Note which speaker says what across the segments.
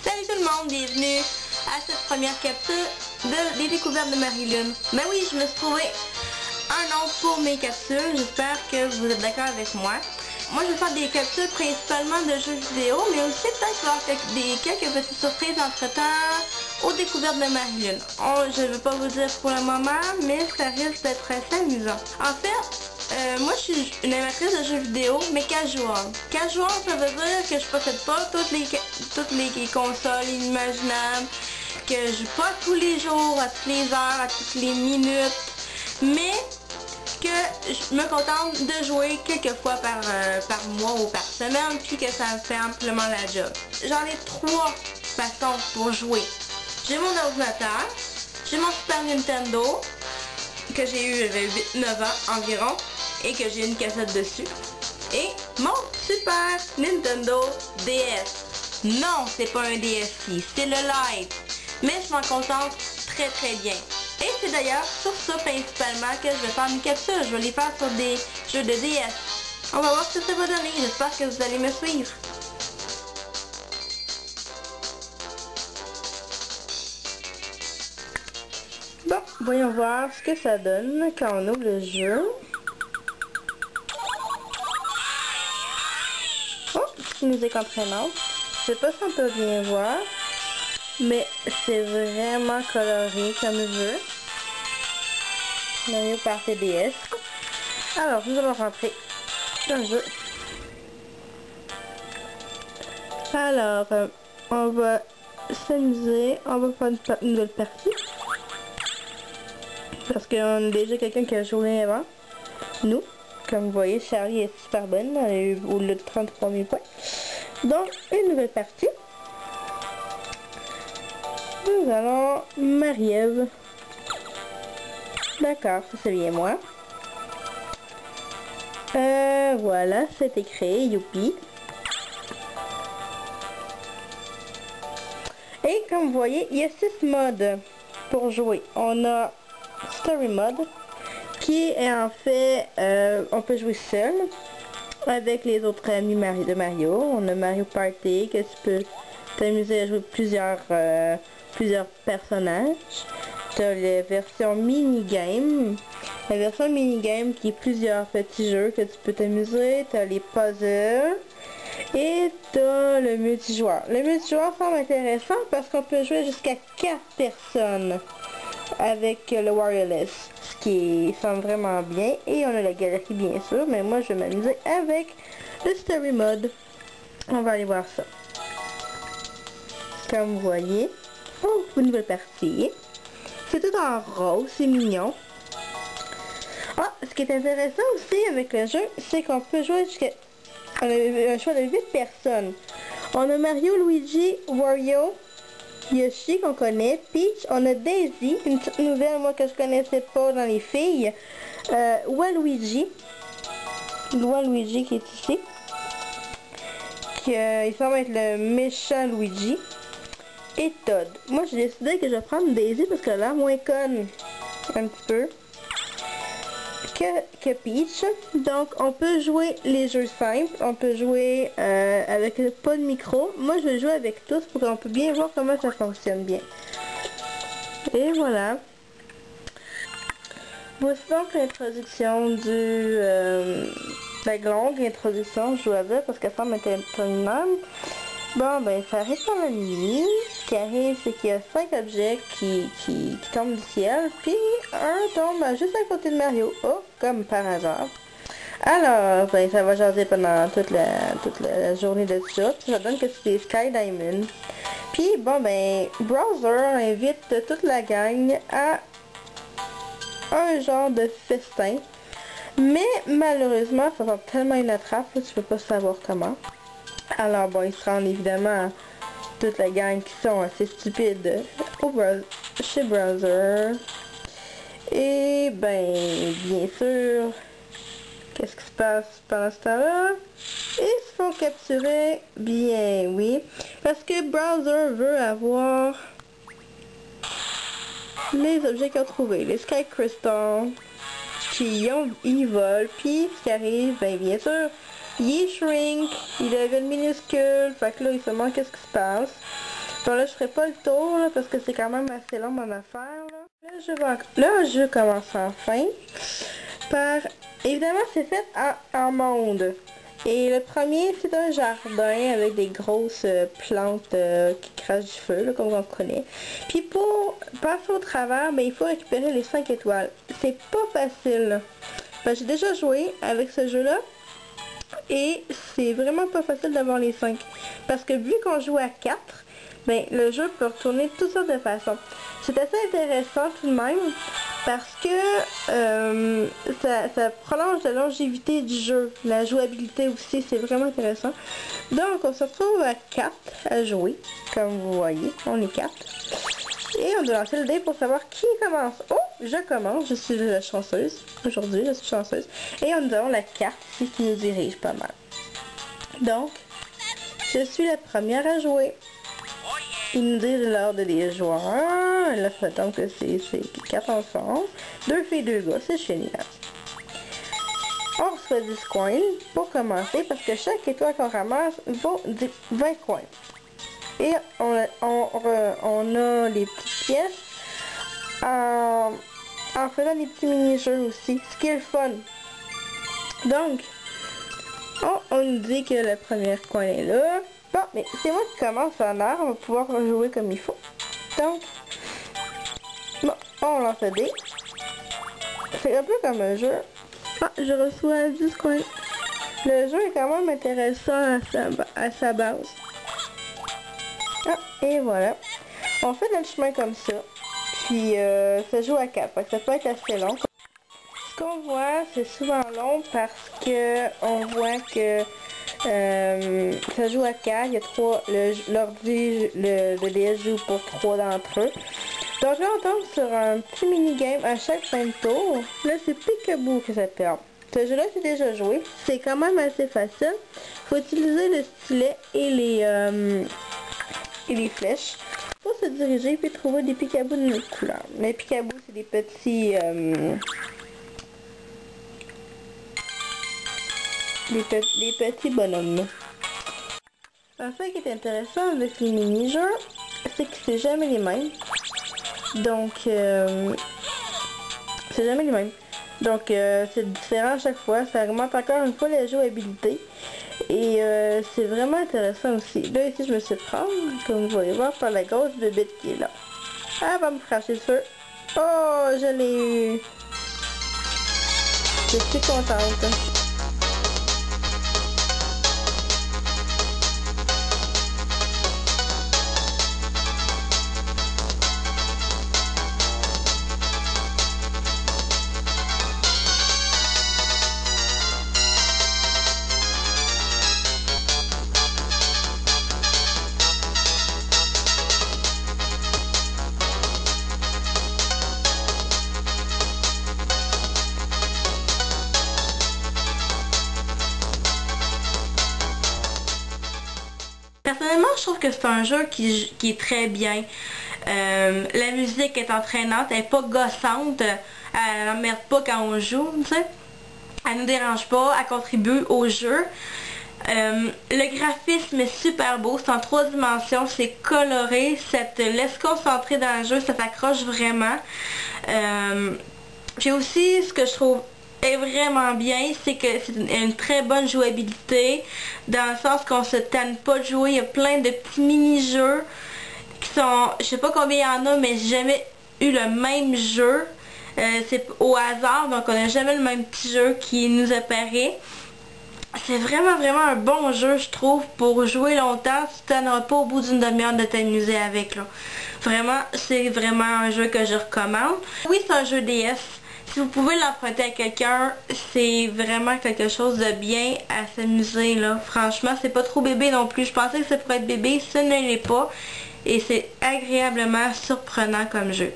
Speaker 1: Salut tout le monde, bienvenue à cette première capsule des découvertes de Marie-Lune. Ben oui, je me suis trouvé un nom pour mes capsules, j'espère que vous êtes d'accord avec moi. Moi je vais faire des capsules principalement de jeux vidéo, mais aussi peut-être faire quelques petites surprises entre-temps aux découvertes de Marie-Lune. Je ne vais pas vous dire pour le moment, mais ça risque d'être assez amusant. En fait, moi je suis une amatrice de jeux vidéo, mais casual. Casual, ça veut dire que je possède pas toutes les consoles inimaginables, que je joue pas tous les jours, à toutes les heures, à toutes les minutes, mais que je me contente de jouer quelques fois par mois ou par semaine, puis que ça me fait amplement la job. J'en ai 3 façons pour jouer. J'ai mon ordinateur, j'ai mon Super Nintendo, que j'ai eu, j'avais 8-9 ans environ, et que j'ai une cassette dessus, et mon Super Nintendo DS. Non, c'est pas un DSi, c'est le Lite, mais je m'en contente très bien. Et c'est d'ailleurs sur ça principalement que je vais faire mes capsules. Je vais les faire sur des jeux de DS. On va voir ce que ça va donner. J'espère que vous allez me suivre. Bon, voyons voir ce que ça donne quand on ouvre le jeu. Oh, petite musique entraînante. Je sais pas si on peut bien voir, mais c'est vraiment coloré comme jeu. Mario Party DS. Alors, nous allons rentrer dans le jeu. Alors, on va s'amuser. On va faire une nouvelle partie. Parce qu'on a déjà quelqu'un qui a joué avant. Nous, comme vous voyez, Charlie est super bonne. Elle a eu au lieu de 33 000 points. Donc, une nouvelle partie. Nous allons Marie-Ève. D'accord, ça c'est bien moi. Voilà, c'était créé, youpi. Et comme vous voyez, il y a 6 modes pour jouer. On a Story Mode, qui est en fait, on peut jouer seul, avec les autres amis de Mario. On a Mario Party, que tu peux t'amuser à jouer plusieurs personnages. Tu as la version mini-game. La version mini-game qui est plusieurs petits jeux que tu peux t'amuser. Tu as les puzzles. Et tu as le multijoueur. Le multijoueur semble intéressant parce qu'on peut jouer jusqu'à 4 personnes avec le wireless. Ce qui semble vraiment bien. Et on a la galerie bien sûr. Mais moi je vais m'amuser avec le story mode. On va aller voir ça. Comme vous voyez. Oh, une nouvelle partie. C'est tout en rose, c'est mignon. Ah, ce qui est intéressant aussi avec le jeu, c'est qu'on peut jouer jusqu'à... On a un choix de 8 personnes. On a Mario, Luigi, Wario, Yoshi qu'on connaît, Peach, on a Daisy, une petite nouvelle moi que je connaissais pas dans les filles, Waluigi qui est ici, il semble être le méchant Luigi. Et Todd. Moi j'ai décidé que je vais prendre Daisy parce qu'elle a l'air moins conne un petit peu que Peach. Donc on peut jouer les jeux simples, on peut jouer avec pas de micro. Moi je vais jouer avec tous pour qu'on peut bien voir comment ça fonctionne bien. Et voilà. Voici donc l'introduction la longue introduction, je dois dire, parce qu'elle semble être interminable. Bon, ben, ça arrive par la nuit. Ce qui arrive, c'est qu'il y a 5 objets qui tombent du ciel, puis un tombe juste à côté de Mario. Oh, comme par hasard. Alors, ben, ça va jaser pendant toute la journée de ça. Ça donne que c'est des Sky Diamond. Puis, bon, ben, Bowser invite toute la gang à un genre de festin. Mais, malheureusement, ça va tellement inattrape, là, tu peux pas savoir comment. Alors bon, ils se rendent évidemment toute la gang qui sont assez stupides chez Bowser. Et ben, bien sûr, qu'est-ce qui se passe pendant ce temps-là? Ils se font capturer, bien oui, parce que Bowser veut avoir les objets qu'ils ont trouvés, les Sky Crystal, puis ils volent, puis ce qui arrive, ben bien sûr, il shrink, il devient minuscule, fait que là il se demande qu'est-ce qui se passe. Bon là je ferai pas le tour là, parce que c'est quand même assez long mon affaire. Là je commence enfin par... Évidemment c'est fait en monde. Et le premier c'est un jardin avec des grosses plantes qui crachent du feu, là, comme on connaît. Puis pour passer au travers, ben, il faut récupérer les 5 étoiles. C'est pas facile. Ben, j'ai déjà joué avec ce jeu là. Et c'est vraiment pas facile d'avoir les 5. Parce que vu qu'on joue à 4, ben, le jeu peut retourner de toutes sortes de façons. C'est assez intéressant tout de même parce que ça prolonge la longévité du jeu. La jouabilité aussi, c'est vraiment intéressant. Donc on se retrouve à 4 à jouer. Comme vous voyez, on est 4. Et on doit lancer le dé pour savoir qui commence. Oh, je commence, je suis la chanceuse. Aujourd'hui, je suis chanceuse. Et on a la carte ici qui nous dirige pas mal. Donc, je suis la première à jouer. Il nous dit l'ordre des joueurs. Là, ça tombe que c'est 4 enfants. 2 filles, 2 gars, c'est génial. On reçoit 10 coins pour commencer parce que chaque étoile qu'on ramasse vaut 20 coins. Et on a les petites pièces en faisant des petits mini-jeux aussi, ce qui est le fun. Donc, on nous dit que le premier coin est là. Bon, mais c'est moi qui commence en l'air, on va pouvoir jouer comme il faut. Donc, bon, on lance le dé. C'est un peu comme un jeu. Ah, je reçois 10 coins. Le jeu est quand même intéressant à sa base. Ah, et voilà. On fait notre chemin comme ça. Puis ça joue à 4. Fait que ça peut être assez long. Ce qu'on voit, c'est souvent long parce que on voit que ça joue à 4. Il y a 3. L'ordi, le DS joue pour 3 d'entre eux. Donc là, on tombe sur un petit mini-game à chaque fin de tour. Là, c'est Peekaboo que ça perd. Ce jeu-là, c'est déjà joué. C'est quand même assez facile. Il faut utiliser le stylet et les flèches pour se diriger puis trouver des Peekaboo de notre couleur. Les Peekaboo, c'est des petits des petits bonhommes. Un fait qui est intéressant avec les mini-jeux, c'est que c'est jamais les mêmes. Donc c'est jamais les mêmes. Donc c'est différent à chaque fois. Ça augmente encore une fois la jouabilité. Et c'est vraiment intéressant aussi. Là ici je me suis prendre, comme vous voyez voir, par la grosse bébête qui est là. Elle va me cracher le feu. Oh, je l'ai eu. Je suis contente. Personnellement, je trouve que c'est un jeu qui est très bien. La musique est entraînante, elle n'est pas gossante, elle n'emmerde pas quand on joue, tu sais. Elle nous dérange pas, elle contribue au jeu. Le graphisme est super beau, c'est en 3 dimensions, c'est coloré, ça te laisse concentrer dans le jeu, ça t'accroche vraiment. Puis aussi, ce que je trouve est vraiment bien, c'est que c'est une très bonne jouabilité, dans le sens qu'on se tanne pas de jouer. Il y a plein de petits mini-jeux qui sont, je sais pas combien il y en a, mais j'ai jamais eu le même jeu. C'est au hasard, donc on n'a jamais le même petit jeu qui nous apparaît. C'est vraiment un bon jeu, je trouve, pour jouer longtemps. Tu t'en pas au bout d'une demi-heure de t'amuser avec, là. Vraiment, c'est vraiment un jeu que je recommande. Oui, c'est un jeu DS. Si vous pouvez l'emprunter à quelqu'un, c'est vraiment quelque chose de bien à s'amuser, là. Franchement, c'est pas trop bébé non plus. Je pensais que ça pourrait être bébé, ça ne l'est pas. Et c'est agréablement surprenant comme jeu.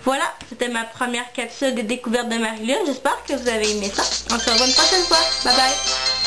Speaker 1: Voilà, c'était ma première capsule de découverte de Marilyn. J'espère que vous avez aimé ça. On se revoit une prochaine fois. Bye bye!